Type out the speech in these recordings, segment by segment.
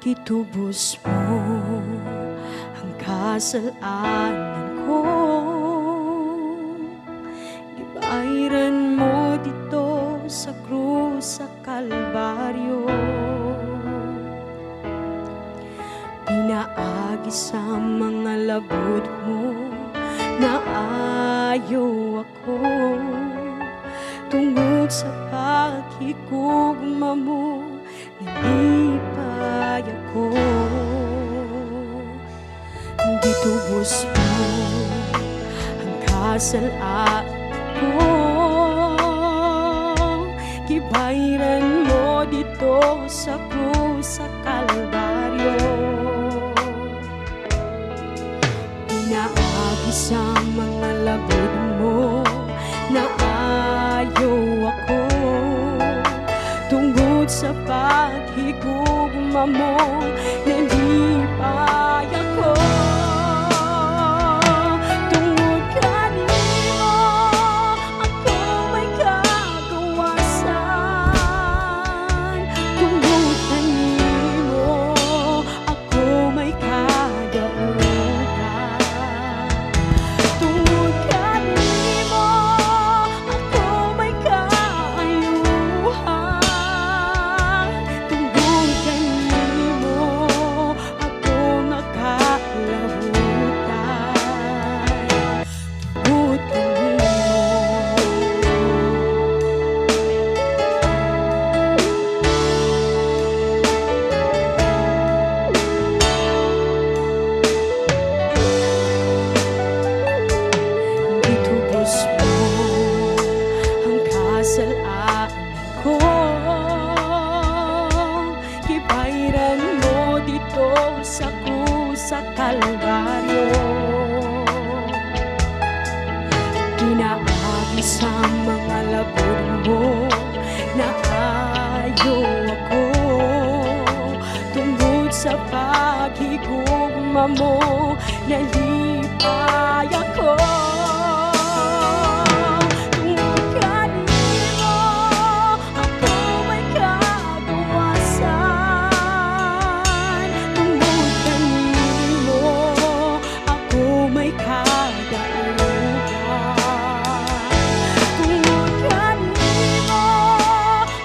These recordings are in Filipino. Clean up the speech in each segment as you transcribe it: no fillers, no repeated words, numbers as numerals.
Gitubos mo ang kasalanan ko, gibayran mo dito sa krus sa Kalbaryo. Pinaagi sa mga labod mo na ayaw ako, tungod sa paghigugma mo nalipay ako. Gitubos mo ang kasalanan ko, gibayran mo dito sa krus sa Kalbaryo. Pinaagi sa mga labod mo na ayaw ako, tungod sa paghigugma mo nalipay ako. Tungod kanimo ako may kagawasan, tungod kanimo ako may kadaugan, tungod kanimo ako may kaayuhan, tungod kanimo ako nakalabutan, tungod kanimo. Gitubos mo ang kasalanan ko, gibayran mo dito sa krus sa Kalbaryo. Pinaagi sa mga labod mo na ayaw ako, tungod sa paghigugma mo nalipay ako. Tungod kanimo ako may kagawasan, tungod kanimo ako may kadaugan, tungod kanimo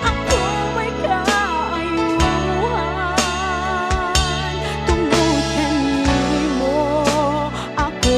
ako may kaayuhan, tungod kanimo ako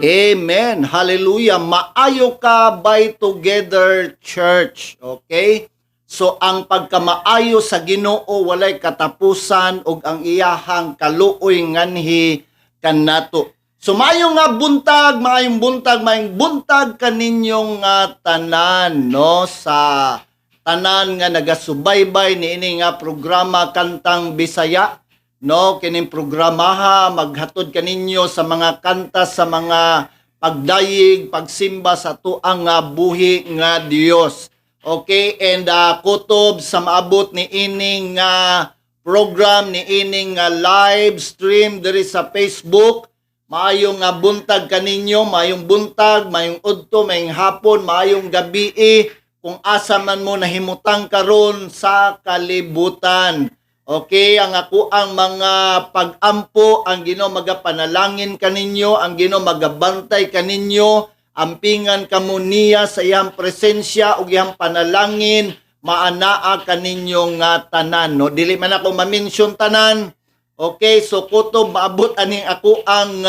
Amen. Hallelujah. Maayo ka by together church. Okay? So ang pagkamaayo sa Ginoo walay katapusan ug ang iyahang kaluoy nganhi kanato. So maayong nga buntag, maayong buntag kaninyong tanan no sa tanan nga nagasubaybay niini nga programa Kantang Bisaya. No, kining programaha maghatod kaninyo sa mga kanta sa mga pagdayig, pagsimba sa tuang nga buhi nga Dios. Okay, and kutob sa maabot ni ining program ni ining live stream diri sa Facebook. Maayong buntag kaninyo, maayong buntag, maayong udto, maayong hapon, maayong gabi kung asa man mo nahimutang karon sa kalibutan. Okay, ang ako ang mga pag-ampo, ang Ginoo magapanalangin kaninyo, ang Ginoo magabantay kaninyo, ampingan kamo niya sa iyang presensya ug iyang panalangin, maanaa kaninyong tanan. No? Dili man ako ma-mention tanan. Okay, so kutob maabot aning ako ang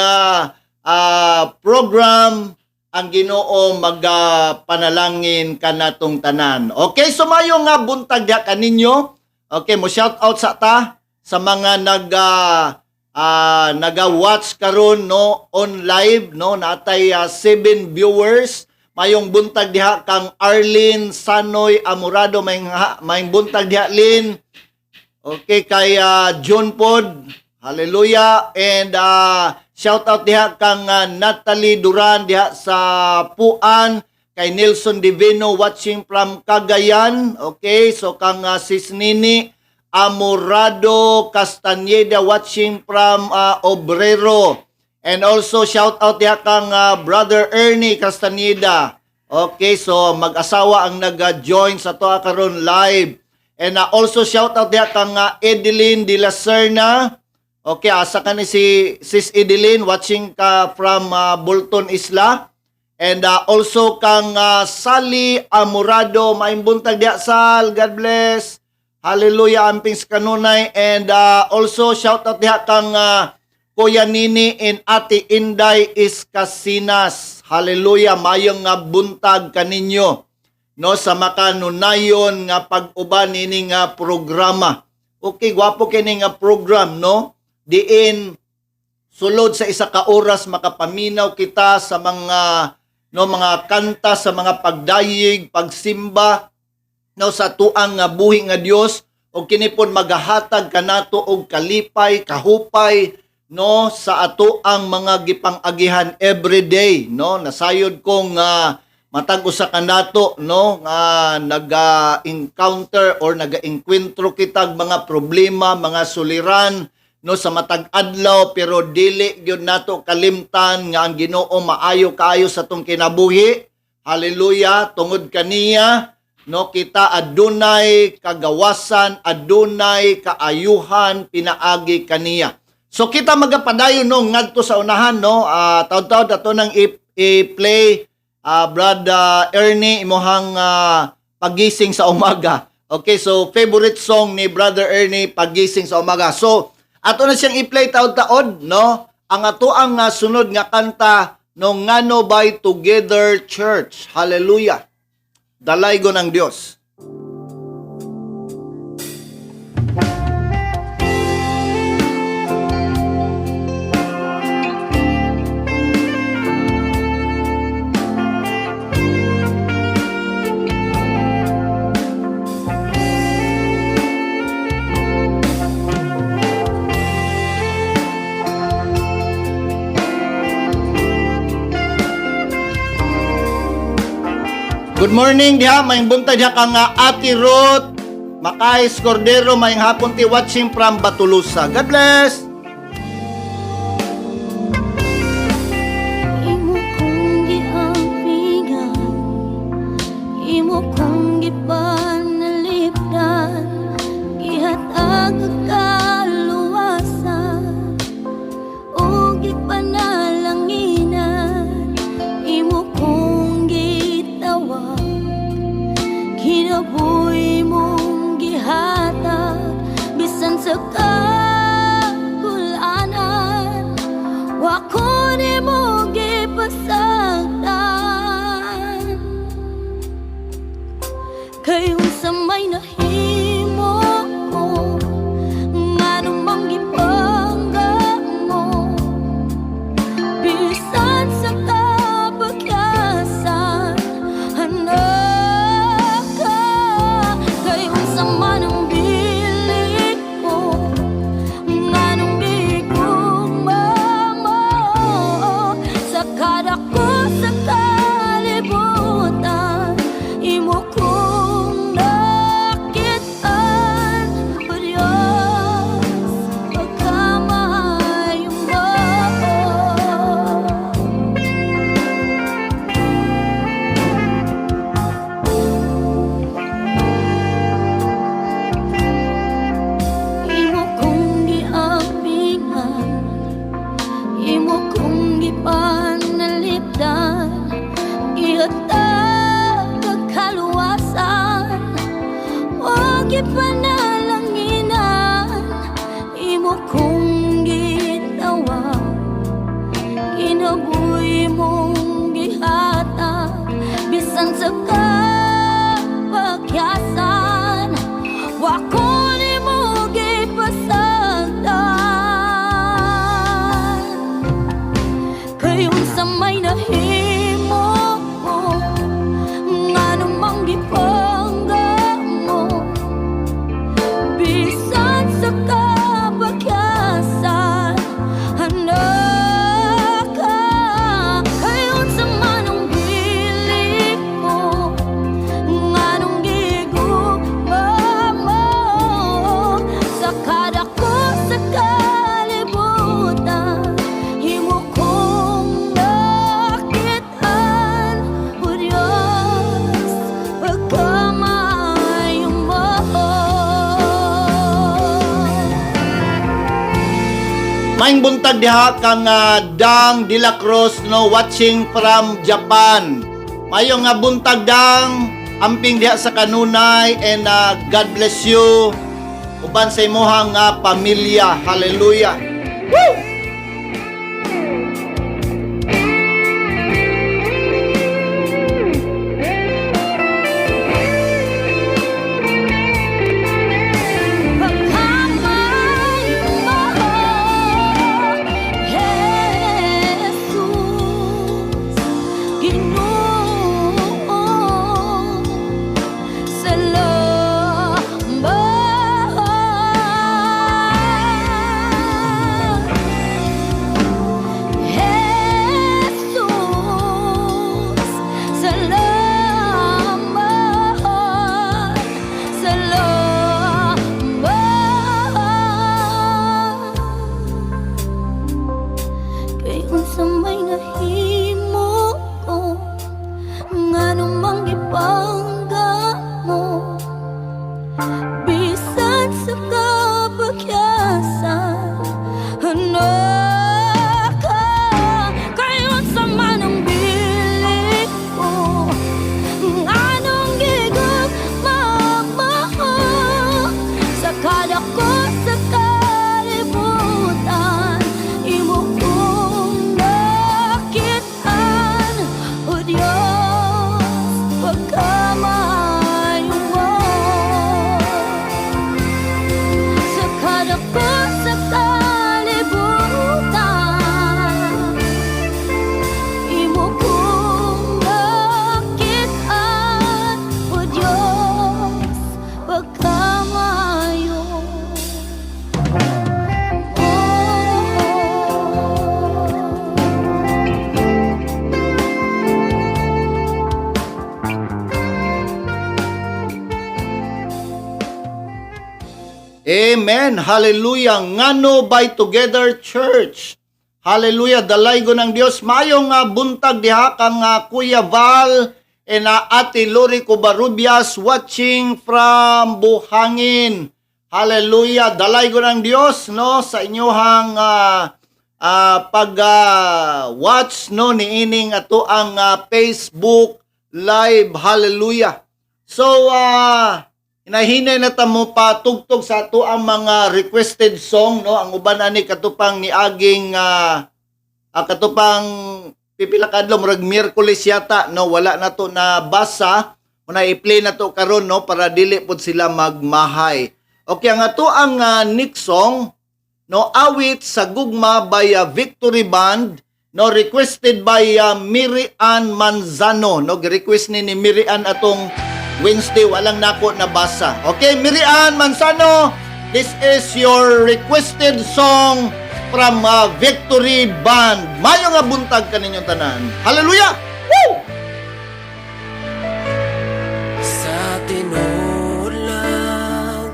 program, ang Ginoo magapanalangin kanatong tanan. Okay, so mayo nga buntag diha kaninyo. Okay, mo shout out sa sa mga naga-watch karon no on live no natay 7 viewers. Mayong buntag diha kang Arlene Sanoy Amorado, mayong buntag diha Lin. Okay, kay John Pod. Hallelujah. And shout out diha kang Natalie Duran diha sa Puan. Kay Nelson Divino watching from Cagayan. Okay, so kang Sis Nini Amorado Castañeda watching from Obrero. And also shout out diha kang Brother Ernie Castañeda. Okay, so mag-asawa ang nag-join sa to karon live. And also shout out diha kang Edeline de la Serna. Okay, asa ka ni si Sis Edeline watching ka from Bolton Isla. And also kang Sally Amorado, maayong buntag diha Sal, God bless. Hallelujah, amping sa kanunay. And also shout out diha kang Kuya Nini and Ate Inday Iscasinas. Hallelujah, maayong buntag kaninyo no sa makanunayon nga pag-uban nini nga programa. Okay, gwapo kini nga program no. Diin sulod sa isa ka oras makapaminaw kita sa mga mga kanta, sa mga pagdayig, pagsimba no sa tuang nga buhi nga Dios ug kini pon magahatag kanato og kalipay, kahupay no sa ato ang mga gipang-agihan everyday no. Nasayod kong matag usa kanato no nga naga-encounter or naga-enkwentro kitag mga problema, mga suliran no sa matag adlaw, pero dili gyud nato kalimtan nga ang Ginoo maayo kaayo sa tong kinabuhi. Hallelujah, tungod kaniya no kita adunay kagawasan, adunay kaayuhan pinaagi kaniya. So kita magapadayon no ngadto sa unahan no taud-taud ato nang i-play Brother Ernie imohang pagising sa umaga. Okay, so favorite song ni Brother Ernie pagising sa umaga. So ato na siyang i-play taod-taod, no? Ang ato ang sunod nga kanta no ngano by Together Church. Hallelujah. Dalaygon ang Dios. Good morning diha, may buntag diha kang Ate Ruth Macais Cordero, may hapon ti watching from Batulusa. God bless. Imo kong giampigan, imo kong gipanalipdan, gihatag kaluwasan, o gipanalanginan, imo kong gitawag, kinabuhi mong gihatag, bisan sa kagulanan, wako ni mo gipas Kay unsa may nahimo ko, nganong manggipangga mo, bisan sa kabagyasan, anak ka. Kay unsa man ang bili ko, nganong gigugma mo, sa kada ko sa kalibutan, imo kong nakitaan. O Diyos, pagkamay mo. Imo kong giapingan, imo kong gipanalipdan, ihatag kaluwasan o gipanalanginan. Imo kong gitawa, kinabuhi mong gihatag, bisan sa kapagyasan, wa ko nimo gipasagdan. Kay unsa may nahimo ko, nganong manggipangga mo, bisan sa kabagyasan, anak ka. Kay unsa man ang bili ko, nganong gigugma mo, sa kada ko sa kalibutan, imo kong nakitaan. O Diyos, pagkamay mo. Maing buntag diha kang Dang de la Cruz, no, watching from Japan. Mayong buntag Dang, amping diha sa kanunay, and God bless you. Uban sa imuhang pamilya. Hallelujah. Woo! Pagkamay mo, Jesus, Ginoo, Amen. Hallelujah. Ngano by Together Church. Hallelujah. Dalaygo ng Dios. Mayong buntag diha kang Kuya Val and Ate Lori Cobarubias watching from Buhangin. Hallelujah. Dalaygo ng Dios no sa inyohang pag-watch no niining ato ang Facebook live. Hallelujah. So inahinay na tamo pa tugtog sa ato ang mga requested song no, ang uban ani katupang niaging katupang pipila kadlaw murag Miyerkules yata no, wala na to na basa Una i-play na to karon no para dili pod sila magmahay. Okay, ang ato ang next song no awit sa gugma by Victory Band no requested by Miri Ann Manzano no request ni Miri Ann atong Wednesday walang nako nabasa. Okay, Miri Ann Manzano, this is your requested song from Victory Band. Mayo nga buntag kaninyong tanan. Hallelujah. Woo! Sa tinulang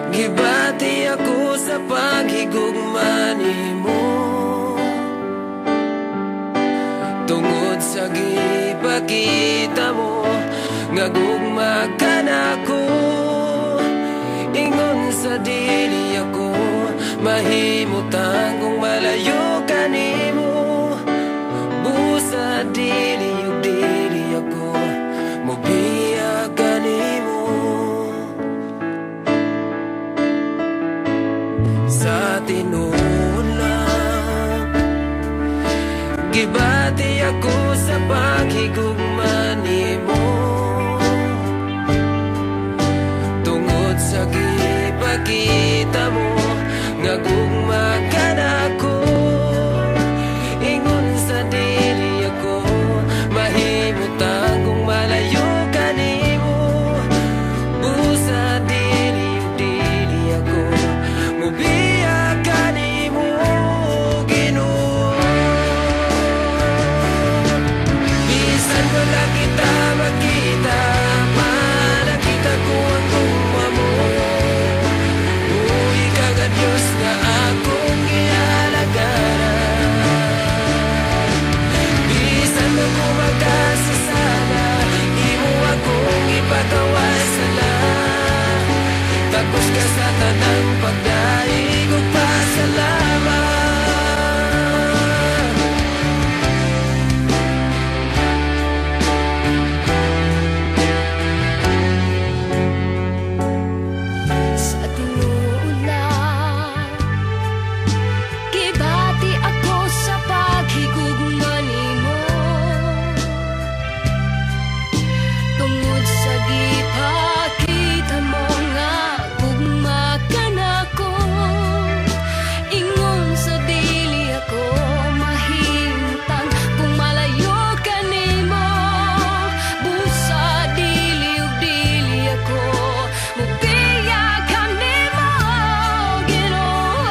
gibati ako sa paghigugma nimo tungod sa gipakita mo nga gugma ka nako ingon sa dili ako mahimutang kung malayo ka nimo busa dili ako mobiya ka nimo sa tinulang gibati ako sa paghigugma nimo tungod sa gipakita mo nga gugma ka nako ingon sa dili ako mahimutang kung malayo ka nimo busa dili ako mubiya ka nimo Ginoo bisan wala kita makita nakita ko ang gugma mo uy ka Diyos nga akong ialagaran bisan ako magkasasala imo akong ipagawa sala tapos ka sa tanang pagdaig ug pasalamat Sa tinulang gibati ako sa paghigugma nimo tungod sa gipakita mo nga gugma ka nako ingon sa dili ako mahimutang kung malayo ka nimo busa dili ako mubiya ka nimo Ginoo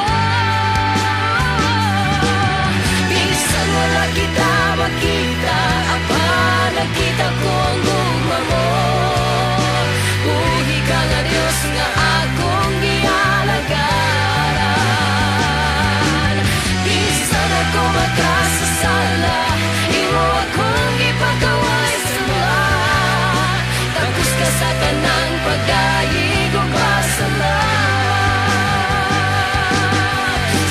bisan wala kita makita apa nakita ko ang gugma mo buhi ka nga Diyos nga akong gialagaran bisan ako magkasasala imo akong ipagaway sala tapos ka sa tanang pagdaig ug pasalamat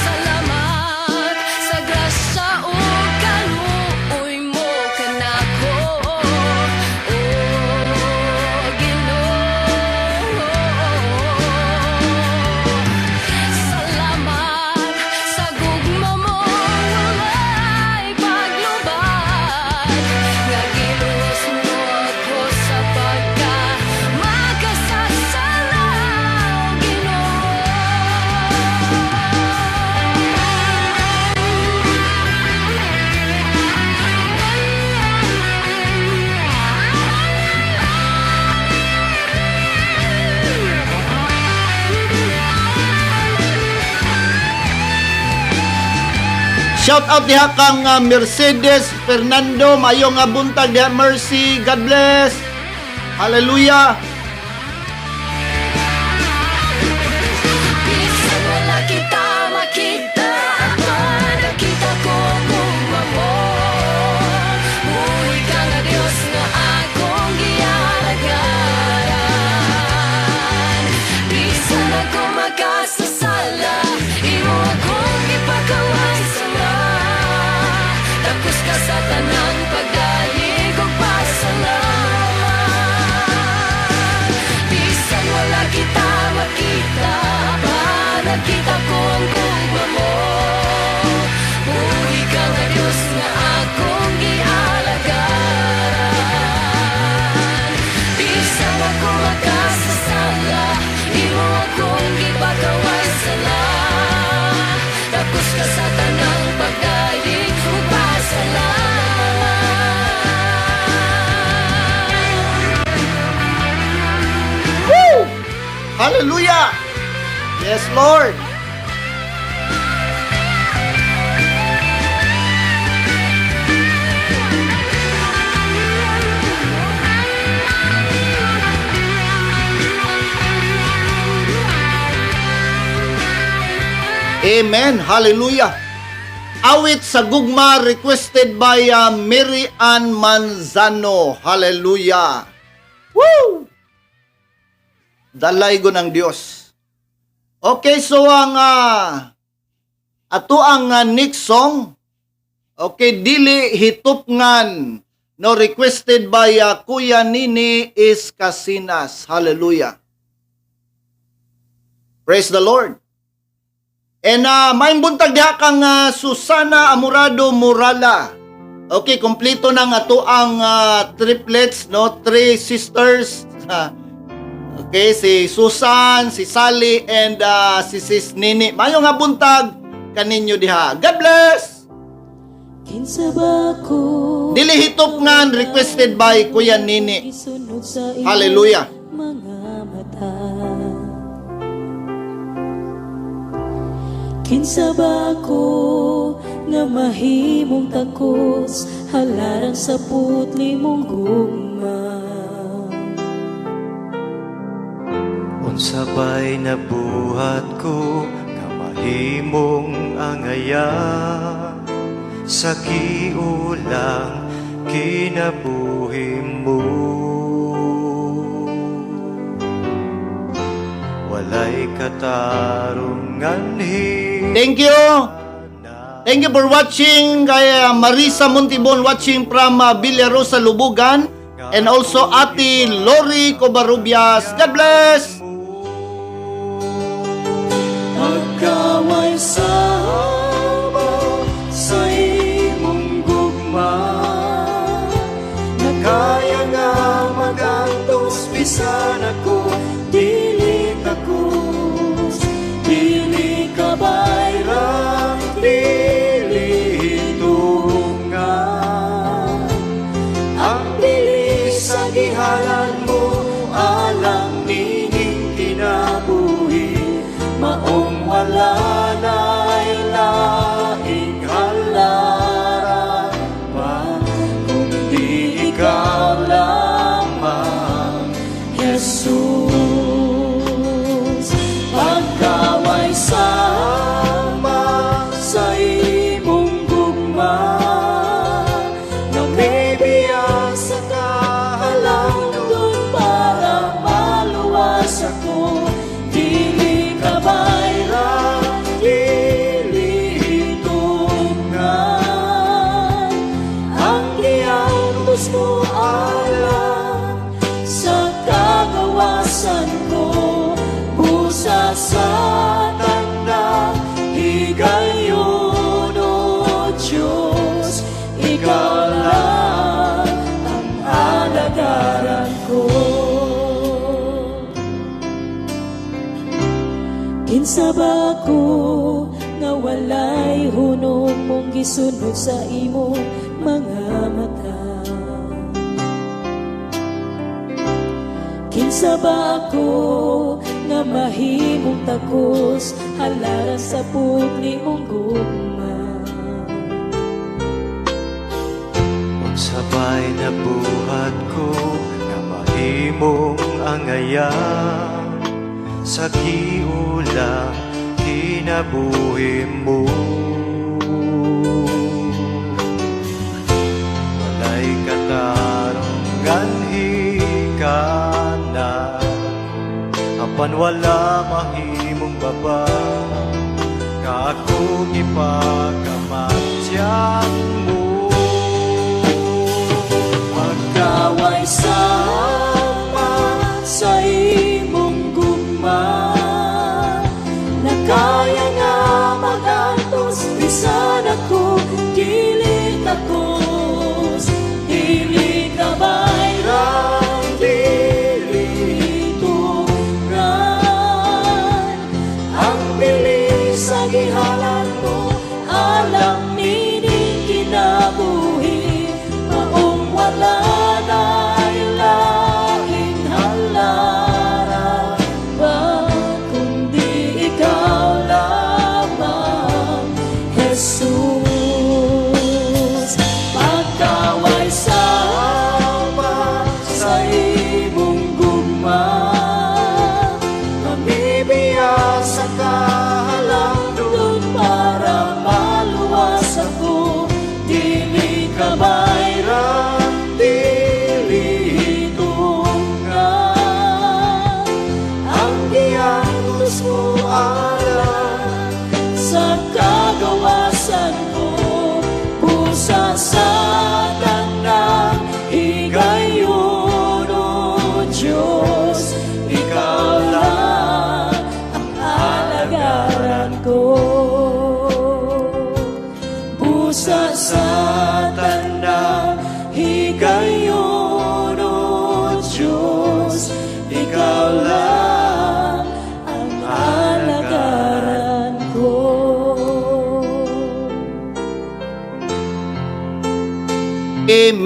salamat sa grasya ug kaluoy mo kanako Ginoo salamat sa gugma mo walay paglubad nga giluwas mo ako sa pagka makasasala Shout out diha kang Mercedes Fernando, mayo nga buntag diha Mercy, God bless. Hallelujah. bisan wala kita makita apa nakita ko ang gugma mo buhi ka nga Diyos nga akong gialagaran bisan ako magkasasala imo akong ipagaway sala tapos ka sa tanang pagdaig ug pasalamat ko makasasala, imo akong gipakaway sala. Tapos ka sa tanang pagdaig ug pasalamat. Woo! Hallelujah! Yes, Lord! Amen. Hallelujah. Awit sa gugma requested by Mary Ann Manzano. Hallelujah. Woo! Dalay ko ng Diyos. Okay, so ang ato ang next song. Okay, dili hitupngan. No, requested by Kuya Nini is Casinas. Hallelujah. Praise the Lord. And may buntag diha kang Susana Amorado Morala. Okay, kompleto ng ato ang triplets, no? 3 sisters. Okay, si Susan, si Sally, and si Sis Nini. Mayo nga buntag kaninyo diha. God bless! Kinsa ba ko Dili hitop nga requested by Kuya Nini. isunod sa iyong Hallelujah. mga mata? Kinsa ba ko nga mahimong takos halaran sa putli mong gugma? Unsa ba'y nabuhat ko nga mahimong angaya sa kiulang kinabuhi mo. Walay katarungan Thank you. Thank you for watching. Kay Marisa Montibon watching from Villarosa, Lubugan. And also Ate Lori Covarrubias. God bless! Pagkaway sama sa imong gugma, nakaya nga magantos bisan ako, dili takos, dili ka bayrang, dili hitungan. Ang bilis sa gihalan mo, alang nining kinabuhi, maong wala na'y laing halaran pa, kundi ikaw lamang, Jesus. Pagkaway sama sa imong gugma, na may biyag sa kahalangdon para maluwas ako, dili ka bayrang, dili hitungan. Ang giantos mo alam sa kagawasan ko, busa sa tanda higayon, O Diyos, ikaw lang ang alagaran ko. Kinsa ba ko nga walay hunong mong gisunod sa imong mga mata? Kinsa ba ako nga mahimong takos halaran sa putli mong gugma? Unsa ba'y nabuhat ko nga mahimong angaya sa kiulang kinabuhi mo. Walay katarungan hikanan, apan wala mahimong baba, ka akong ipagamatyan mo. Pagkaway sama sa imong gugma, nakaya nga magantos bisan ako, dili takos, dili ka bayrang, dili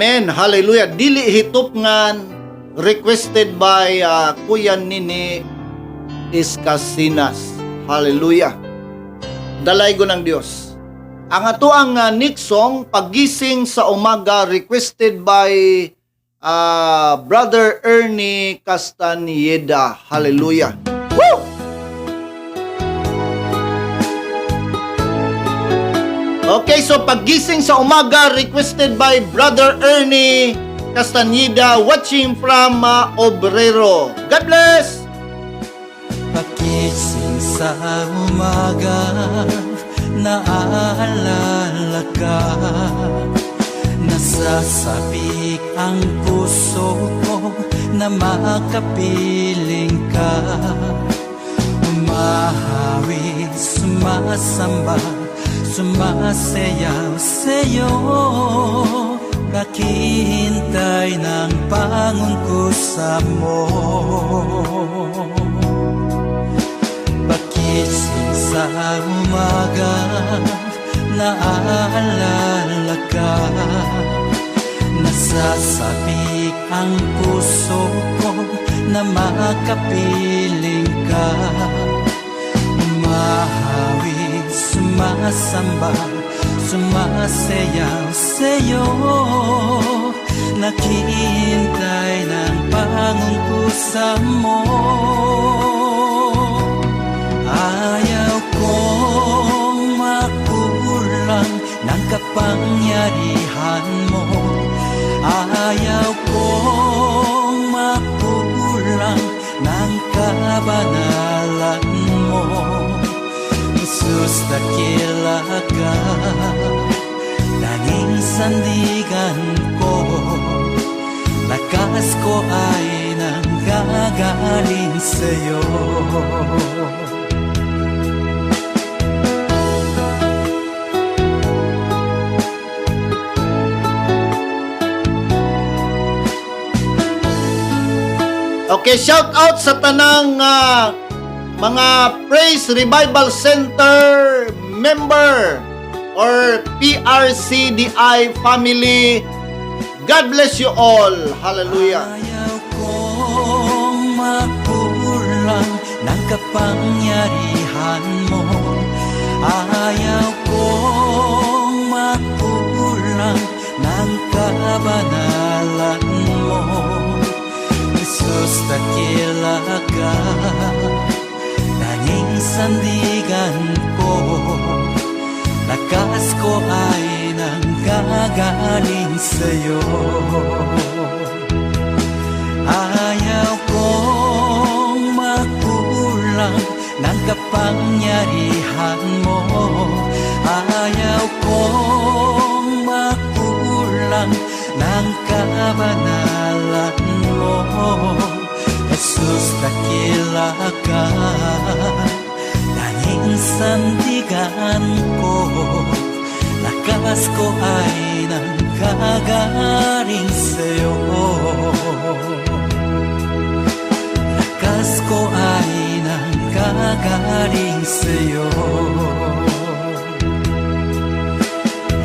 Amen. Hallelujah. Dili hitop ngan requested by Kuya Nini Iskasinas. Hallelujah. Dalay ko ng Diyos. Ang ato ang next song, Pagising sa Umaga, requested by Brother Ernie Castaneda. Hallelujah. Woo! Okay, so Pagising sa Umaga, requested by Brother Ernie Castaneda, watching from Obrero. God bless! Pagising sa umaga, naaalala ka. Nasasabik ang puso ko na makapiling ka. Umahawi, sumasamba, sumasayaw sa'yo. Naghihintay ng pangungkusa mo. Pagising sa umaga, naaalala ka. Nasasabik ang puso ko na makapiling ka. Umahawi, sumasamba, sumasayaw sa'yo. Naghihintay ng pangungkusa mo. Ayaw kong makulang ng kapangyarihan mo. Ayaw kong makulang ng kabanalan mo. Jesus, dakila ka, tanging sandigan ko. Lakas ko ay nanggagaling sa'yo. Okay, shout out sa tanang mga Praise Revival Center member or PRCDI family. God bless you all. Hallelujah. Ayaw kong makulang ng kapangyarihan mo. Ayaw kong makulang ng kabanalan mo. Jesus, dakila ka, tanging sandigan ko. Lakas ko ay nanggagaling sa'yo. Ayaw kong makulang ng kapangyarihan mo. Ayaw kong makulang ng kabanalan mo. Jesus, dakila ka, tanging sandigan ko. Lakas ko ay nanggagaling sa'yo. Lakas ko ay nanggagaling sa'yo.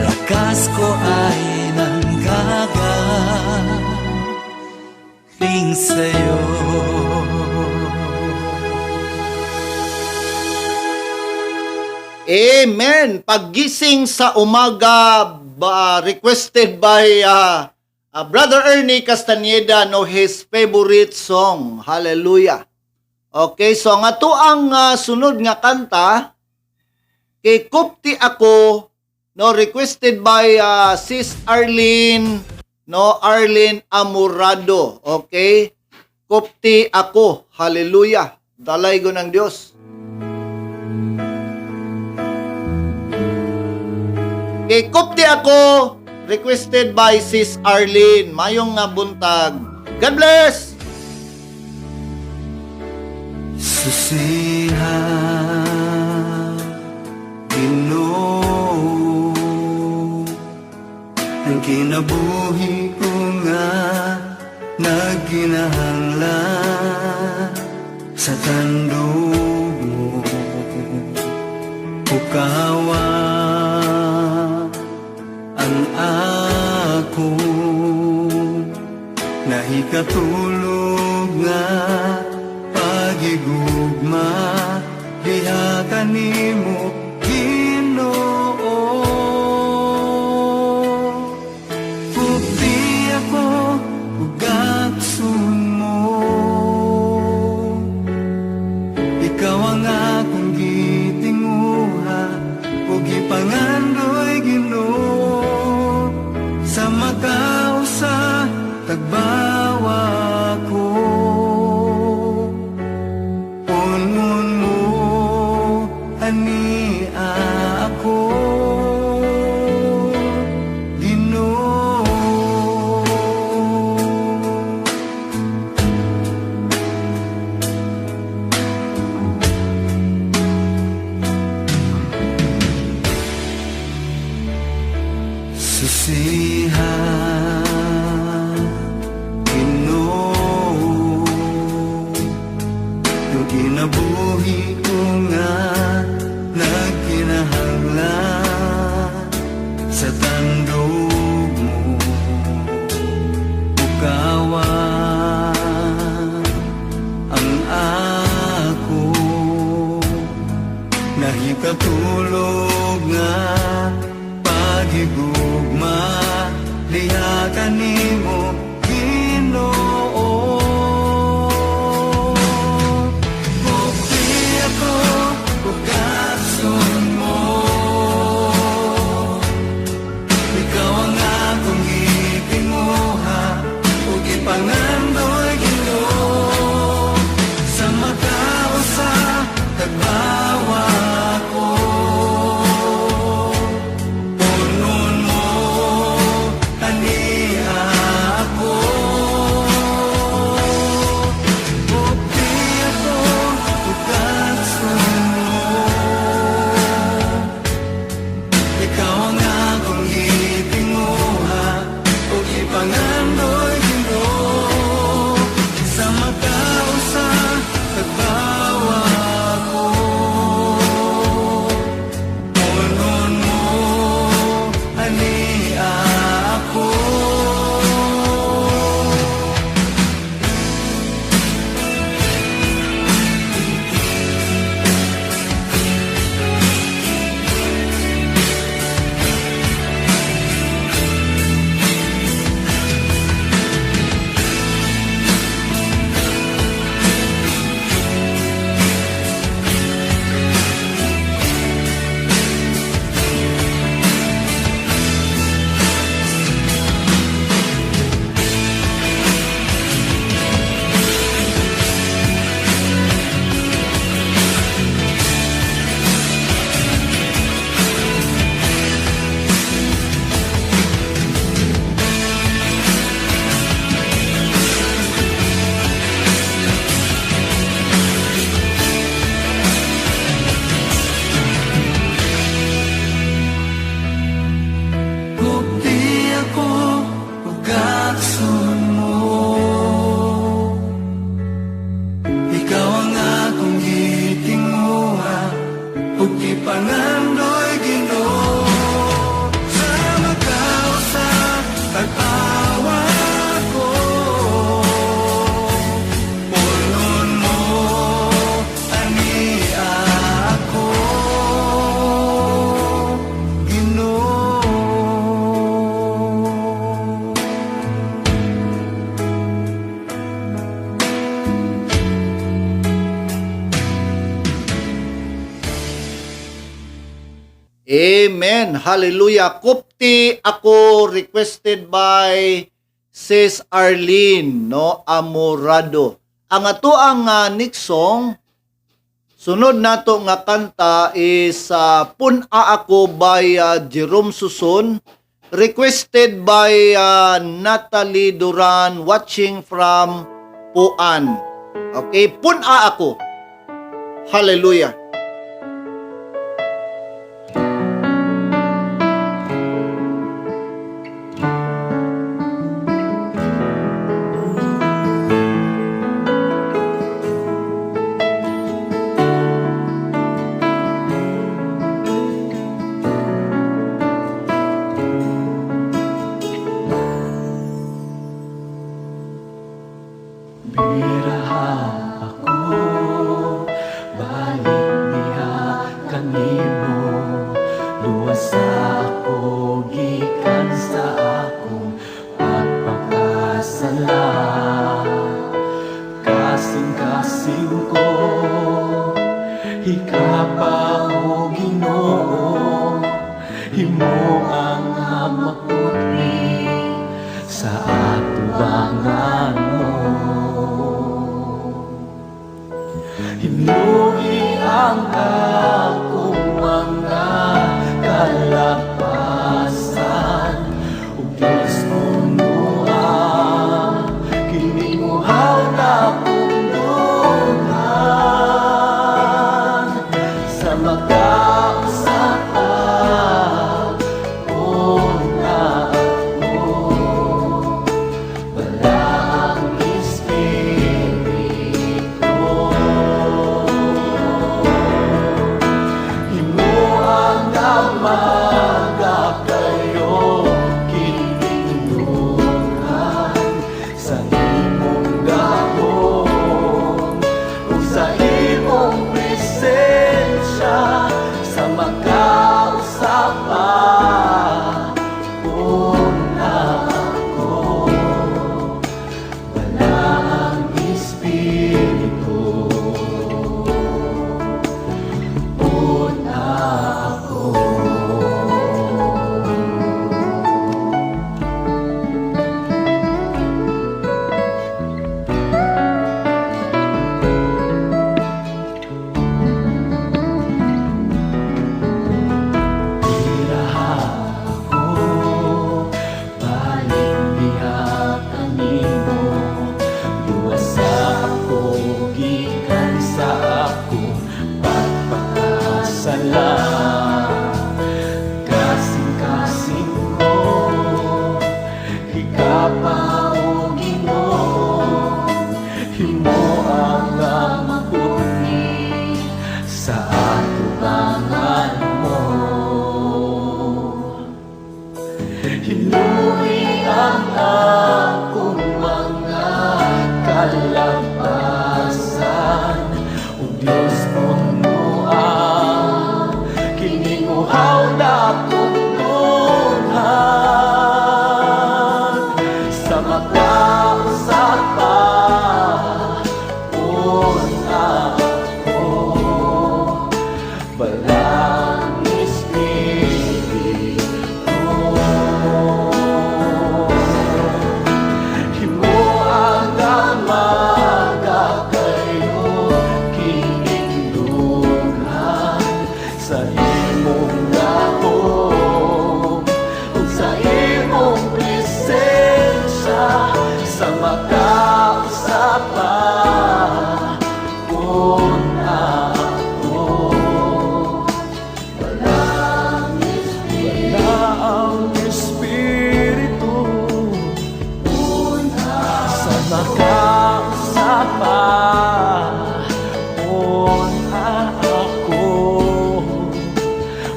Lakas ko ay nanggagaling sa'yo. Amen. Pagising sa umaga, requested by Brother Ernie Castaneda, no, his favorite song. Hallelujah. Okay, so nga to ang sunod nga kanta, kay Kupti Ako, no, requested by Sis Arlene, no, Arlene Amurado. Okay? Kupti Ako. Hallelujah. Dalay ko ng Diyos. Kay Kupti Ako, requested by Sis Arlene. Mayong nga buntag. God bless! Susihan, Ginoo, ang kinabuhi ko nga nagkinahanglan sa tandog mo. Ukawa ang ako Nahikatulog nga pagigugma diha kanimo Ginoo. Kupti ako ug aksun mo, ikaw ang akong gitinguha ug gipangandoy Ginoo. Sa makausa tagbawa ko, punon mo ani ako Ginoo. Susihan Ginoo, yung kinabuhi ko nga nagkinahanglan sa tandog mo. Ukawan ang ako, nahikatulog nga pagigugma diha kanimo Ginoo. Kupti ako ug aksun mo, ikaw ang akong gitinguha ug gipangandoy Ginoo. Sa makausa tagbawa ko, punon mo ani ako. Kupti ako ug aksun mo, ikaw ang akong gitinguha ug gipangandoy Ginoo. Sa makausa tagbawa ko, punon mo ani ako. Kupti ako ug aksun mo, ikaw ang akong gitinguha ug gipangandoy Ginoo. Sa makausa tagbawa ko, punon mo ani ako Ginoo. Amen. Hallelujah. Kupti ako, requested by Sis Arlene, no, Amorado. Ang ato ang next song, sunod nato nga kanta is Puna Ako by Jerome Suson, requested by Natalie Duran, watching from Puan. Okay, Puna Ako. Hallelujah. Iraha ako, balik diha kanimo. Luwasa ako, gikan sa akong pagpakasala. Kasing-kasing ko, hikapa o Ginoo, himo ang maputli sa atubangan mo. Hinuhi ang akong mga kalapasan, ug Diyos punuan, kinimuhaw na punduhan sa magkausapan. Una ako, wala ang Espiritu. Himuang namaga kayo, kinindungan sa imong gahon, ug sa imong presensya sa magkausapan. Una ako, wala ang Espiritu. Una ako. Iraha ako, balik diha kanimo. Luwasa ako, gikan sa akong pagpakasala. Kasing-kasing ko, hikapa o Ginoo, himo ang maputli sa atubangan mo. Hinuhi ang akong mga kalapasan, ug Diyos punuan, kinimuhaw na punduhan sa magkausapan. Una ako, walang Espiritu. Himuang namaga kayo, kinindungan sa imong gahon, ug sa imong presensya sa magkausapan. Una ako, walang Espiritu. Sa magkausapan. Una ako,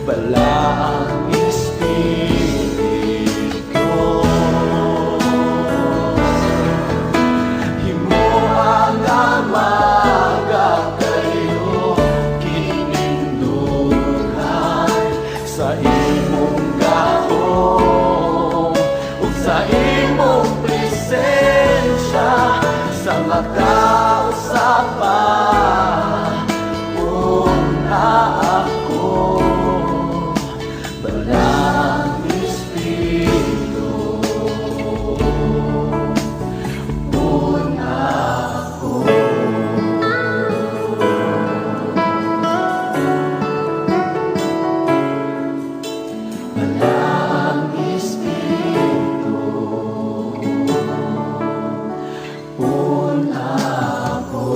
wala ang Espiritu. Himuang namaga kayo, kinindungan sa imong gahon, ug sa imong presensya sa magkausapan. Una ako, walang Espiritu. Una ako. Walang Espiritu. Una ako.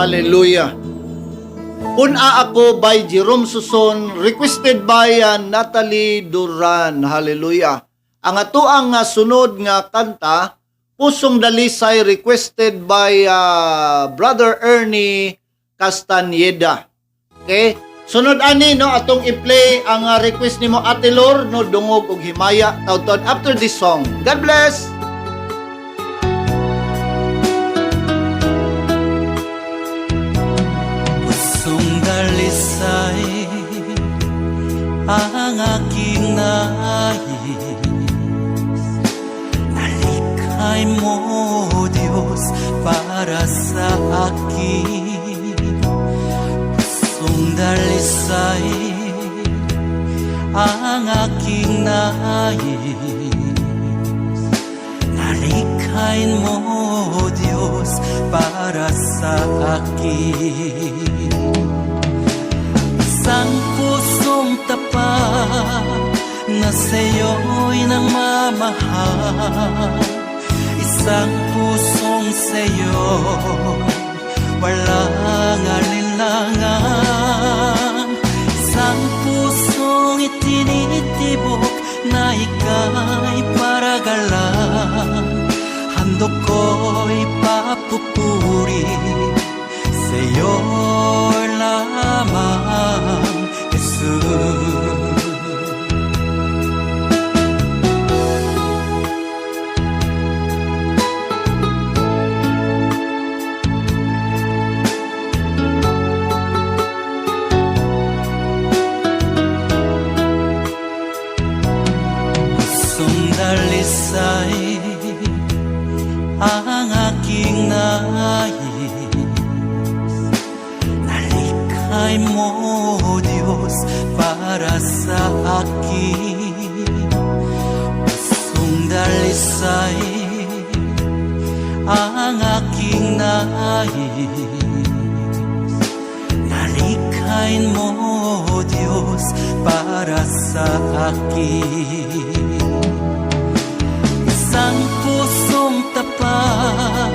Hallelujah. Una Ako by Jerome Suson, requested by Natalie Duran. Hallelujah. Ang atoang sunod nga kanta, Pusong Dalisay, requested by Brother Ernie Castaneda. Okay? Sunod ani no atong i-play ang request nimo Ate Lor no dungog og himaya taud-taud after this song. God bless. Pusong dalisay ang aking nais, nalikhay mo Diyos para sa akin. Pusong dalisay ang aking nais, nalikhain mo Diyos para sa akin. Isang pusong tapat na sa'yo'y nangmamahal, isang pusong sa'yo walang alinlangan, isang pusong itinitibok na ika'y paragalan. Handog ko'y papupuri sa'yo lamang, Jesus. Dalisay ang aking nais, nalikhay mo Diyos para sa akin. Pusong dalisay ang aking nais, nalikhain mo Diyos para sa akin. Isang pusong tapat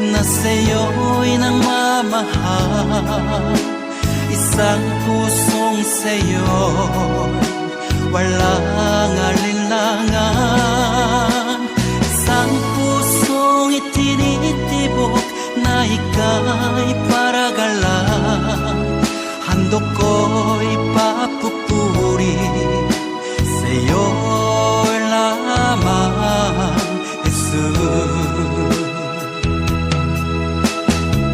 na sa'yo'y nangmamahal, isang pusong sa'yo'y walang alinlangan, isang pusong itinitibok na ika'y paragalan. Handog ko'y papupuri sa'yo lamang, Jesus.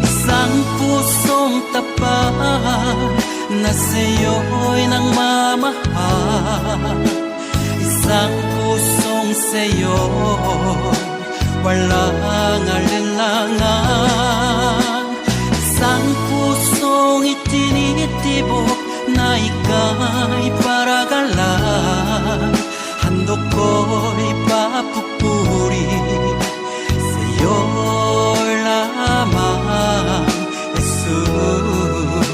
Isang pusong tapat na sa'yo'y nangmamahal, isang pusong sa'yo walang alinlangan, isang pusong itinitibok na ika'y paragalan. Handog ko'y papupuri sa'yo lamang, Jesus.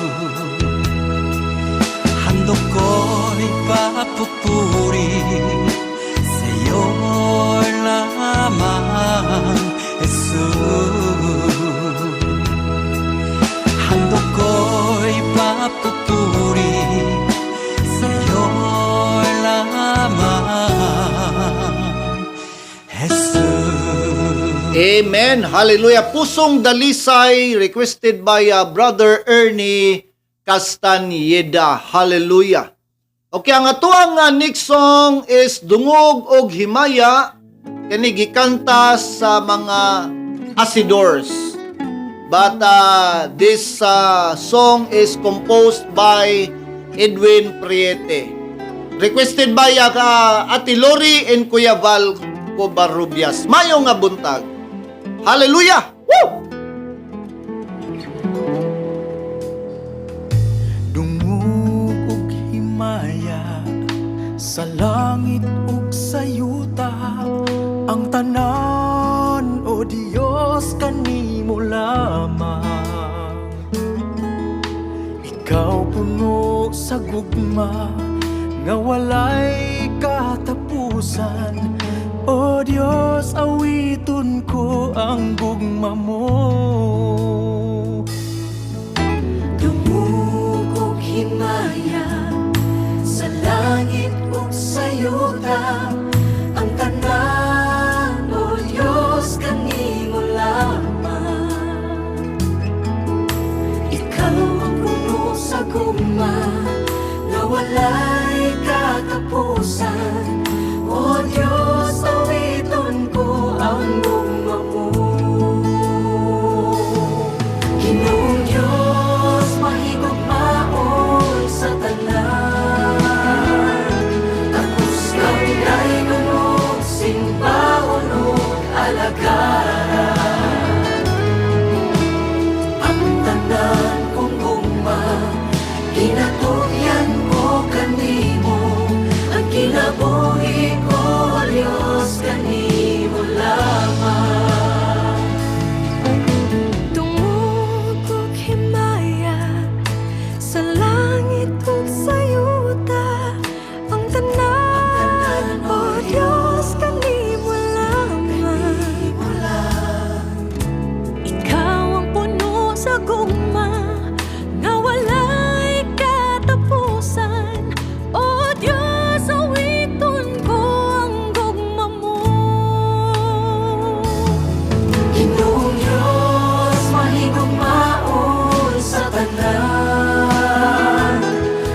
Handog ko'y papupuri sa'yo lamang, Jesus. Handog ko'y papupuri sa'yo lamang, Jesus. Amen. Hallelujah. Pusong Dalisay, requested by Brother Ernie Castaneda. Hallelujah. Okay, ang atuang next song is Dungog og Himaya, kini gikanta sa mga Asidors. But this song is composed by Edwin Priete. Requested by Ate Lori and Kuya Val Covarrubias. Mayo nga buntag. Hallelujah! Woo! Dungog ug himaya sa langit ug sa yuta, ang tanan o Dios kanimo lamang. Ikaw puno sa gugma nga walay katapusan, o Diyos awiton ko ang gugma mo. yuta, ang tanan, O Diyos, kanimo lamang. Ikaw ang puno sa guma, na walay katapusan. O Diyos, awiton ko ang guma mo. Ginoong Diyos, mahigugmaon sa tanan. Tapos kang daygunog, simbahon o alagaran. Ang tanan kong guma, ginatugyan ko kanimo. Ang kinabuhi ko, Diyos, kanimo lamang. Tungod ug himaya sa langit ug sa yuta, ang tanan, O Diyos, kanimo lamang. Ikaw ang puno sa gugma, nga walay katapusan. O Diyos, awiton ko ang gugma mo. Ginoong Diyos, mahigugmaon sa tanan.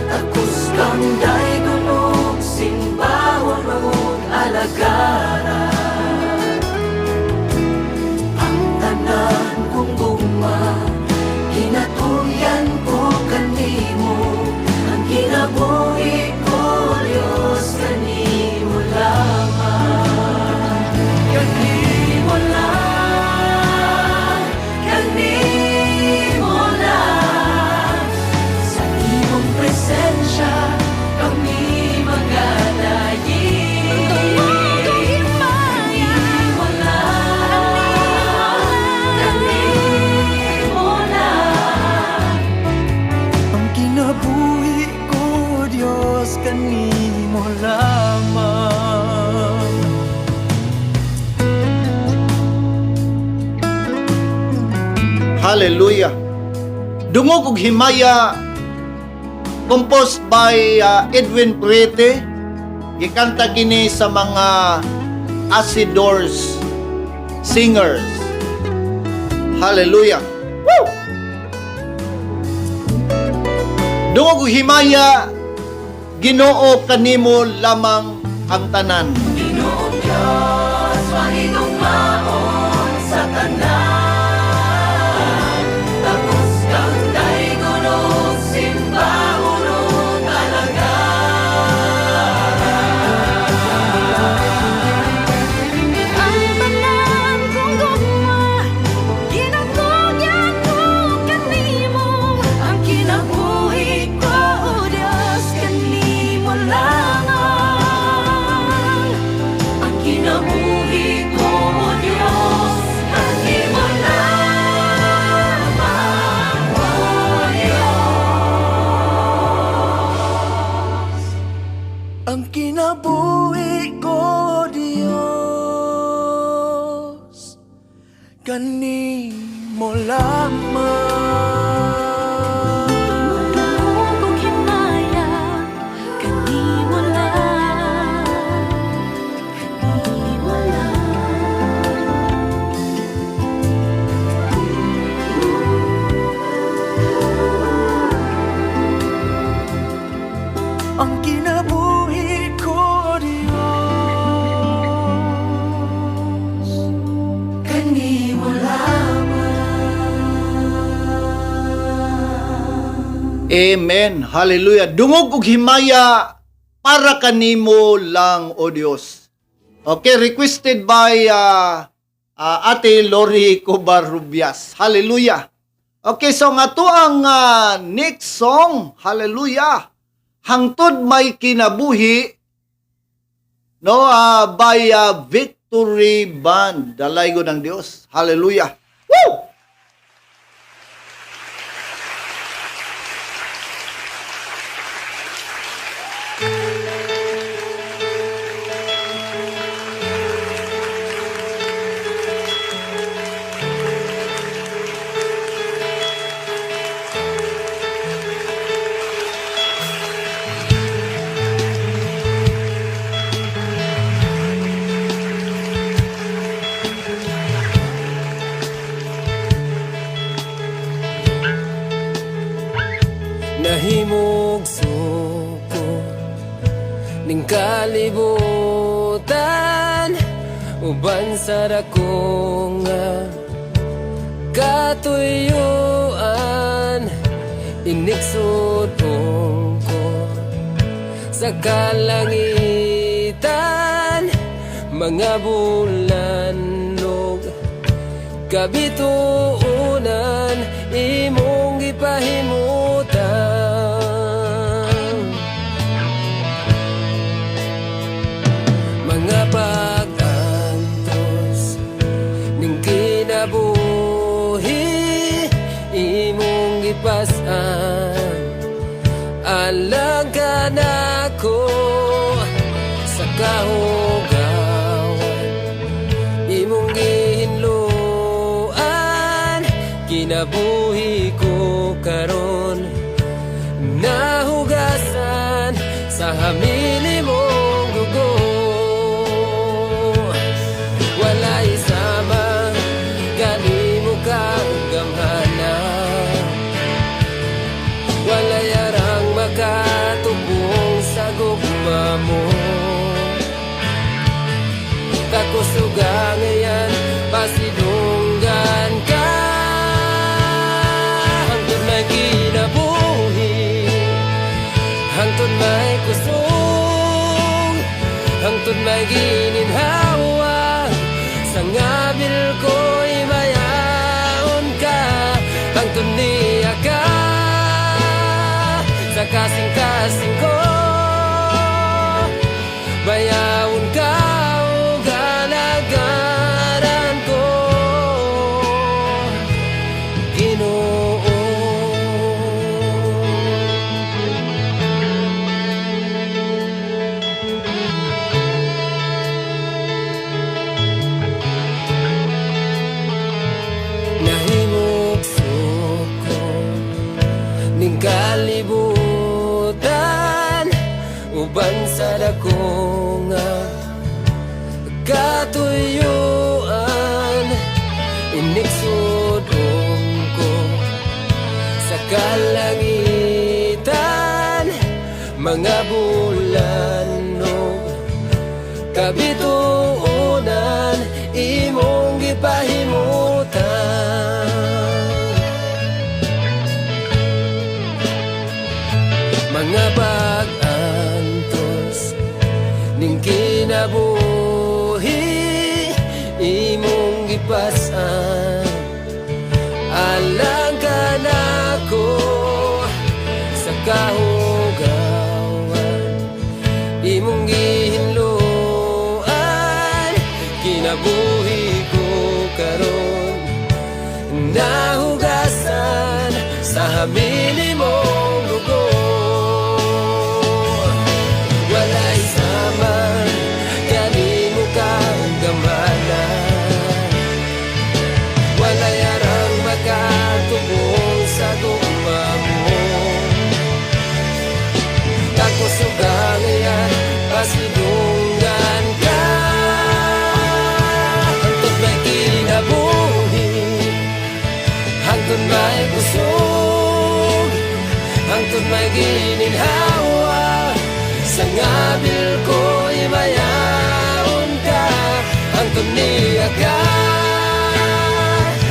Tapos kang daygunog, simbahon o alagaran. Ang tanan kong guma, ginatugyan ko kanimo. Ang kinabuhi ko, Diyos, kanimo lamang. Kanimo lang, kanimo lang. Sa imong presensya, kami magalayin. Tungod ug himaya, Kanimo lang, kanimo lang. Ang kinabuhi ko, Diyos, kanimo lamang. Hallelujah. Dungog ug himaya, composed by Edwin Prete. Gikanta kini sa mga Acidors singers. Hallelujah. Woo! Dungog ug himaya, Ginoo, kanimo lamang ang tanan. Ginoong Diyos, mahigugmaon sa tanan. Tapos kang daygunog, simbahon o alagaran. ang tanan kong gugma, ginatugyan ko kanimo. Ang kinabuhi ko, O Diyos, kanimo lamang. Ang kinabuhi ko, O Diyos, kanimo lamang, O Diyos. Ang kinabuhi ko, Diyos, kanimo lamang. Tungod ug himaya, kanimo lang, kanimo Ang kinabuhi ko, Diyos, kanimo lamang. Amen. Hallelujah. Dungog ug himaya para kanimo lang, O Dios. Okay, requested by Ate Lori Covarrubias. Hallelujah. Okay, so nga to ang next song. Hallelujah. Hangtod may kinabuhi, no, by Victory Band. Dalay ko ng Dios. Hallelujah. Woo! Nahimog suko ning kalibutan, uban sa dako nga katuyuan. Iniksudong ko sa kalangitan, mga bulannog kabituunan imong gipahimutan. Mga pag-antos ning kinabuhi imong gipas-an, alang ka nako sa kahugawan imong gihinluan. Kinabuhi ko karon nahugasan sa hamili mong dugo. Walay sama kanimo kang gamhana, walay arang makatubong sa gugma mo. Kakusuga ngayon pasidunggan ka, hangtod may kinabuhi, hangtod may kusog, hangtod may gininhawa. Sa ngabil ko'y mayaon ka, hangtod niya ka sa kasing-kasing ko. Bayawon ka o galagaran ko, Ginoo. Nahimog suko ning kalibutan, uban sa dako nga katuyuan. Iniksudong ko sa kalangitan, mga bulannog kabituunan imong gipahimutan. Mga pag-antos ning kinabuhi imong gipas-an, alang ka nako sa kahugawan imong gihinluan. Kinabuhi ko karon nahugasan sa hamili mong dugo. Walay sama kanimo kang gamana, walay arang makatubong sa gugma mo. Kakusuga ngayon pasidunggan ka, hangtod may kinabuhi, hangtod may kusog, hangtod may gininhawa. Sa ngabil ko'y mayaon ka, hangtod niya ka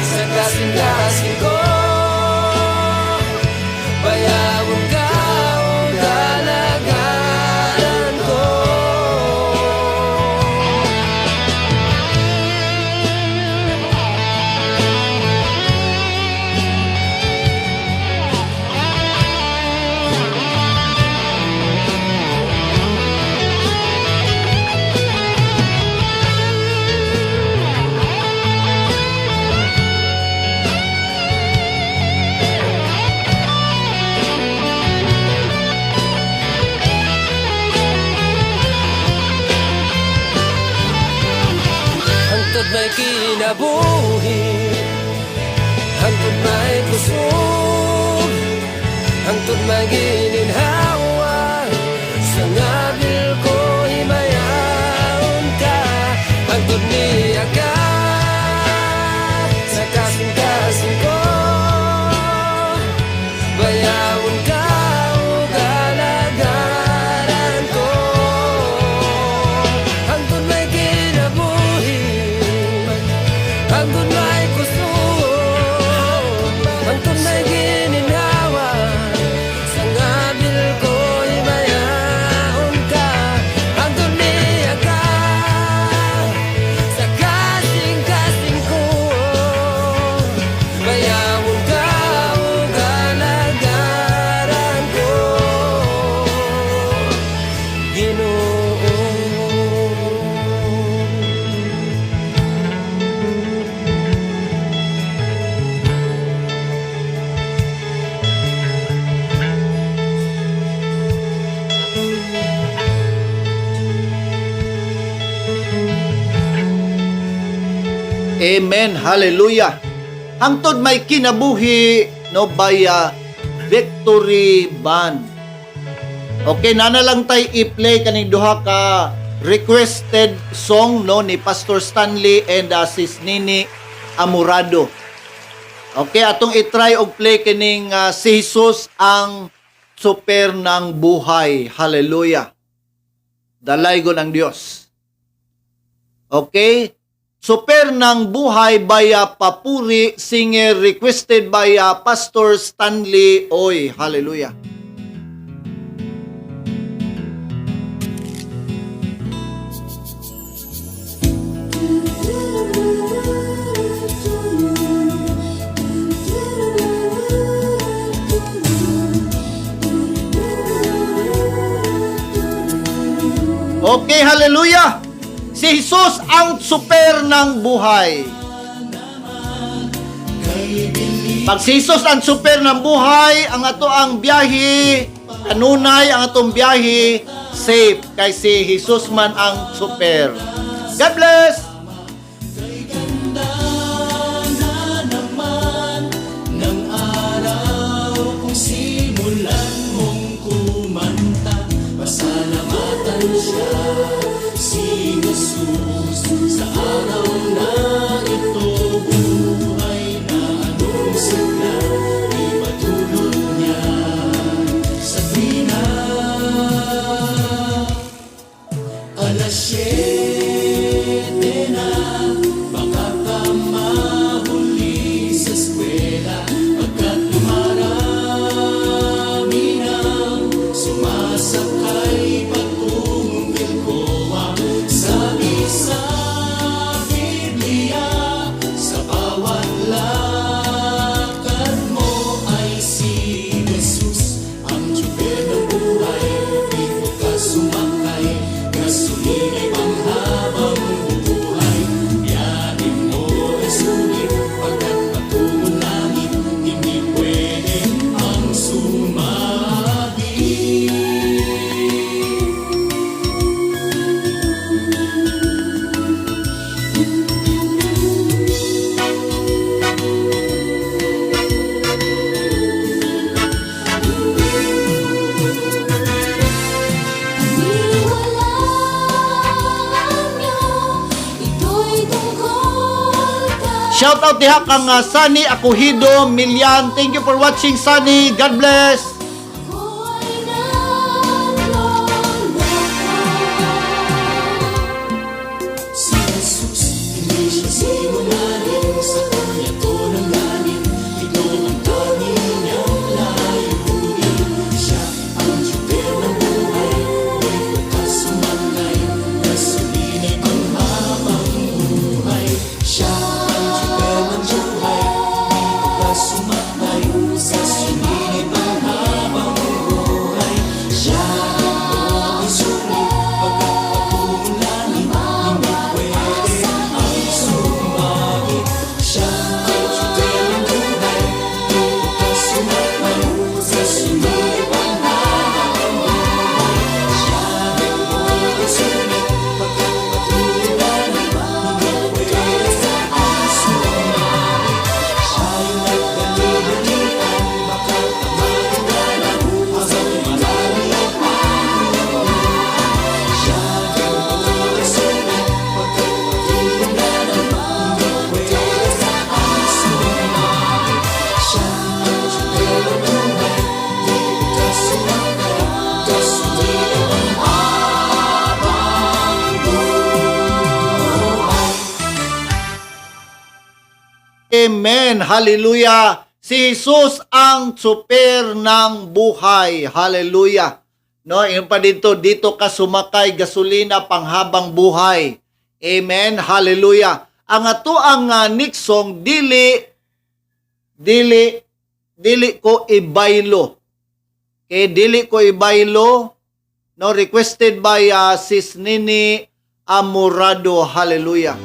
sa kasing-kasing ko. Bayawon ka o galagaran ko. Hangtod may kinabuhi, hangtod may kusog, hangtod may gininhawa. Sa ngabil ko'y mayaon ka, hangtod niya ka sa kasing-kasing ko. Bayawon ka Amen. Hallelujah. Hangtod may kinabuhi no by Victory Band. Okay, nana lang tay i-play kaning duha ka requested song no ni Pastor Stanley and Sis Nini Amurado. Okay, atong i-try og play kining si Jesus ang super ng buhay. Hallelujah. Dalay ko ng Diyos. Okay? Super ng buhay by Papuri, singer requested by Pastor Stanley Oy. Hallelujah. Okay, hallelujah. Si Jesus ang super ng buhay. Pag si Jesus ang super ng buhay, ang ato ang biyahe, kanunay ang atong biyahe, safe. Kay si Jesus man ang super. God bless! Shout out diha kang Sunny Akuhido Milian. Thank you for watching, Sunny. God bless. Amen. Hallelujah. Si Jesus ang super ng buhay. Hallelujah. No, yun pa dito ka sumakay gasolina panghabang buhay. Amen. Hallelujah. Ang ato ang next song dili ko ibaylo. Okay, dili ko ibaylo. No, requested by Sis Nini Amurado. Hallelujah.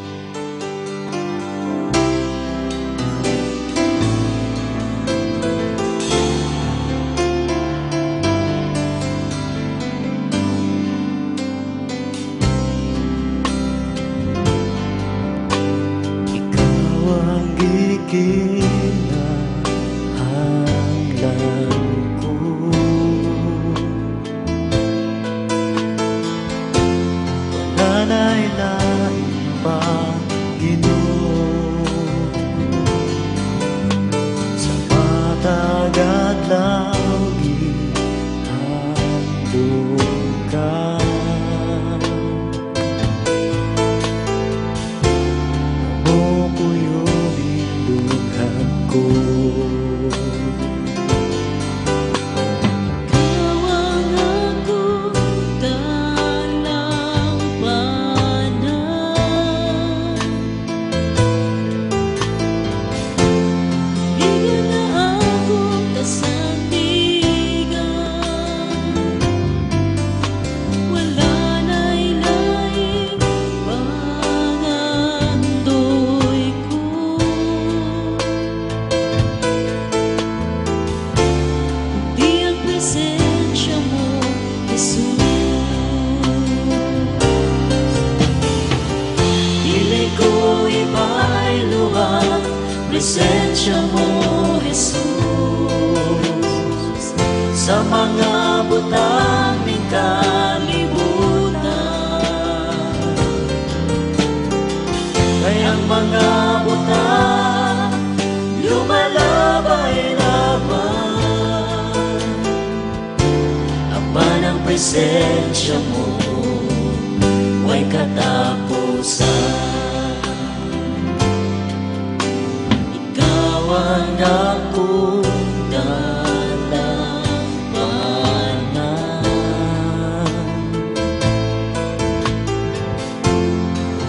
presensya mo, Jesus. Dili ko ipailuwag, presensya mo, Jesus. Sa mga butang ng kalibutan, kayang mga butang lumalabay laban, apan ang presensya mo way katapusan. Ikaw ang akong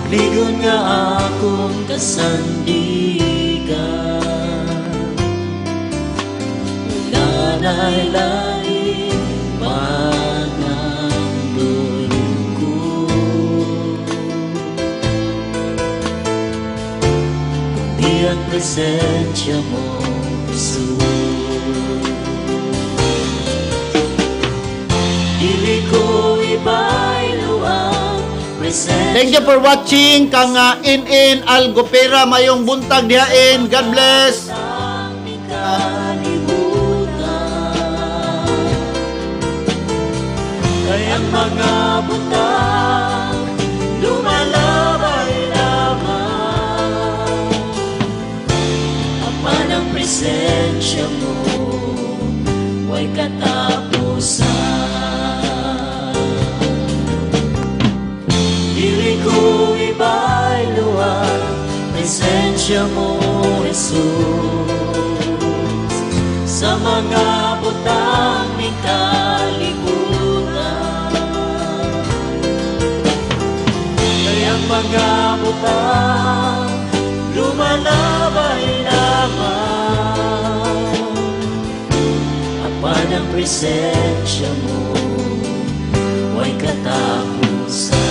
ligon nga akong kasandigan, wala na'y lain panandulong ko, kundi ang presensya mo, Jesus. Dili ko ipailuwag. Thank you for watching kang in Algopera mayong buntag dihain. God bless. Kayang mga butang lumalabay-labay, apan ang presensya mo way katapusan. Dili ko ibailuwag, presensya mo, Jesus. Sa mga butang ni kalibutan, kayang mga butang lumalabay-labay, apan ang presensya mo way katapusan.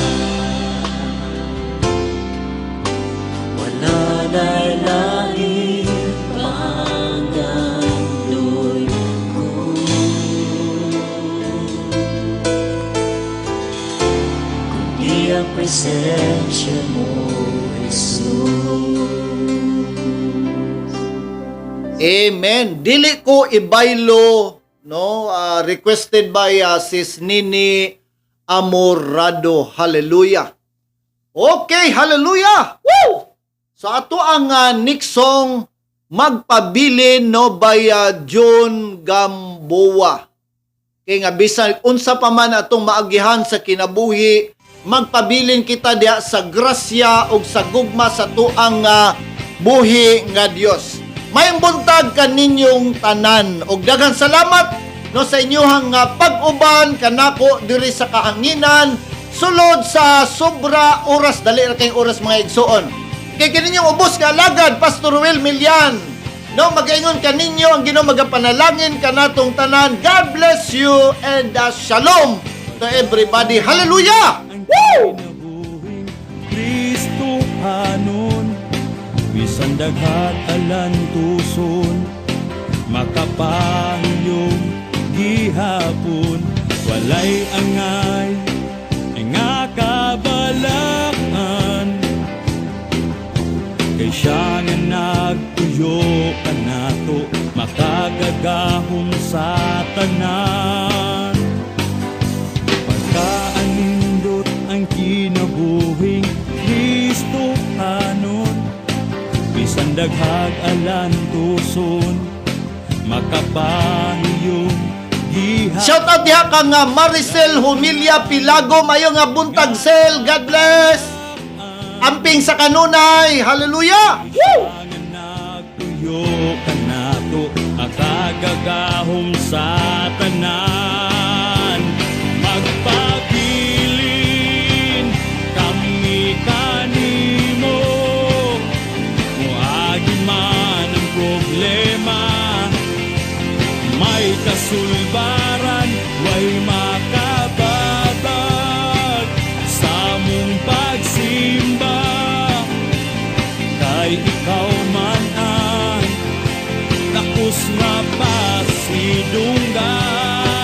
Na'y lain pangandoy ko, kundi ang presensya mo, Jesus. Amen. Dili ko ibaylo, no? Requested by Sis Nini Amorado. Hallelujah. Okay, hallelujah. Woo! So ato ang next song magpabilin no by John Gamboa. Kay nga bisan unsa pa man atong maagihan sa kinabuhi, magpabilin kita diha sa grasya ug sa gugma sa tuang buhi nga Dios. Mayong buntag kaninyong tanan ug daghang salamat no sa inyohang pag-uban kanako diri sa kahanginan sulod sa sobra oras, dali ra kay oras mga igsoon. Kay kaninyong ubos nga alagad, Pastor Will Milian. No, mag-ingon kaninyo ang Ginoo magapanalangin kanatong tanan. God bless you and shalom to everybody. Hallelujah! Woo! Kristo hanon, bisan daghat alan tuson, makapahiyong gihapon, walay angay nga kabalakan. Kay siya nga nagtuyo kanato, makagagahom sa tanan. Pagkaanindot ang kinabuhing Kristo hanon, bisan daghag alan tuson, makapahiyong gihapon. Shout out diha ka nga Maricel Humilia Pilago, mayo nga buntag sel. God bless. Amping sa kanunay. Hallelujah! Woo! Nagtuyo kanato, makagagahom sa tanan. Magpabilin kami kanimo, muagi man ang problema, may kasulbaran, way makababat sa mong pagsimba. Kay ikaw man ang takus nga pasidunggan.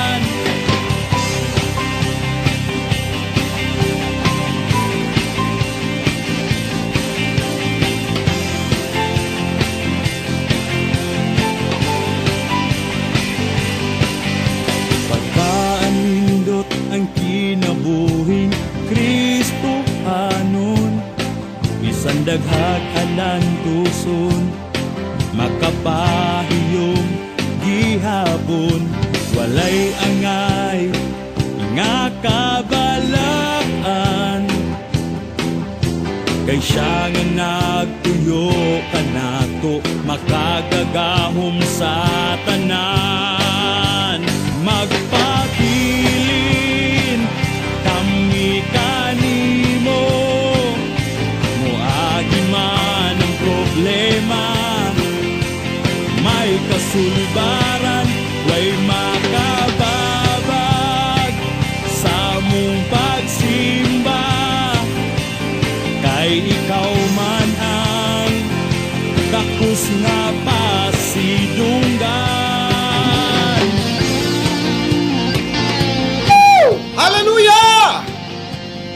puson, makapahiyom gihapon, walay angay nga kabalaan. Kay siya nga nagtuyo kanato, makagagahom sa tanan. Magpabilin kami kanimo, muagi man ang problema, may kasulbaran, way makababag sa mong pagsimba. Kay ikaw man ang dakos nga pasidunggan. Hallelujah!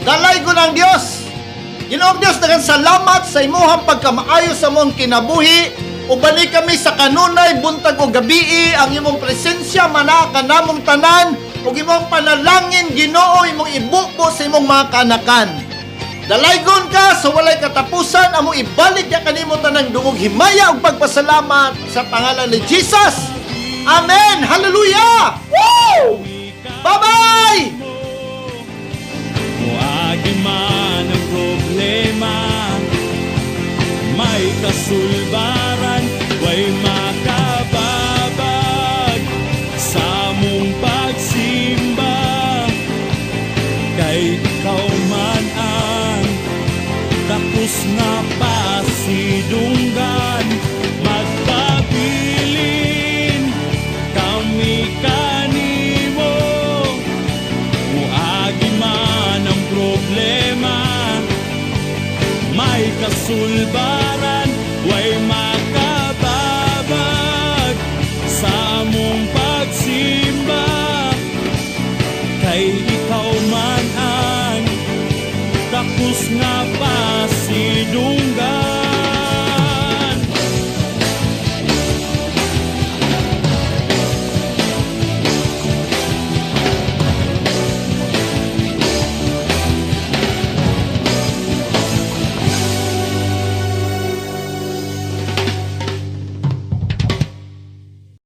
Dalay ko ng Dios. Ginoong Dios, daghang salamat sa imuhang pagkamaayo sa mong kinabuhi. Ubani kami sa kanunay, buntag o gabi, ang imong presensya manaka namong tanan, ug imong panalangin, Ginoo, imong ibubo sa imong mga kanakan. Dalaygon ka sa walay katapusan, amo ibalik ya kanimo tanang dungog himaya ug pagpasalamat sa pangalan ni Jesus. Amen. Hallelujah. Woo! Bye-bye. Muagi man ang problema, may kasulbaran, way makababag sa mong pagsimba. Kay ikaw man ang tapos nga pasidunggan. Magpabilin kami kanimo, muagi man ang problema, may kasulbaran, way makababag sa mong pagsimba. Kay ikaw man ang tapos nga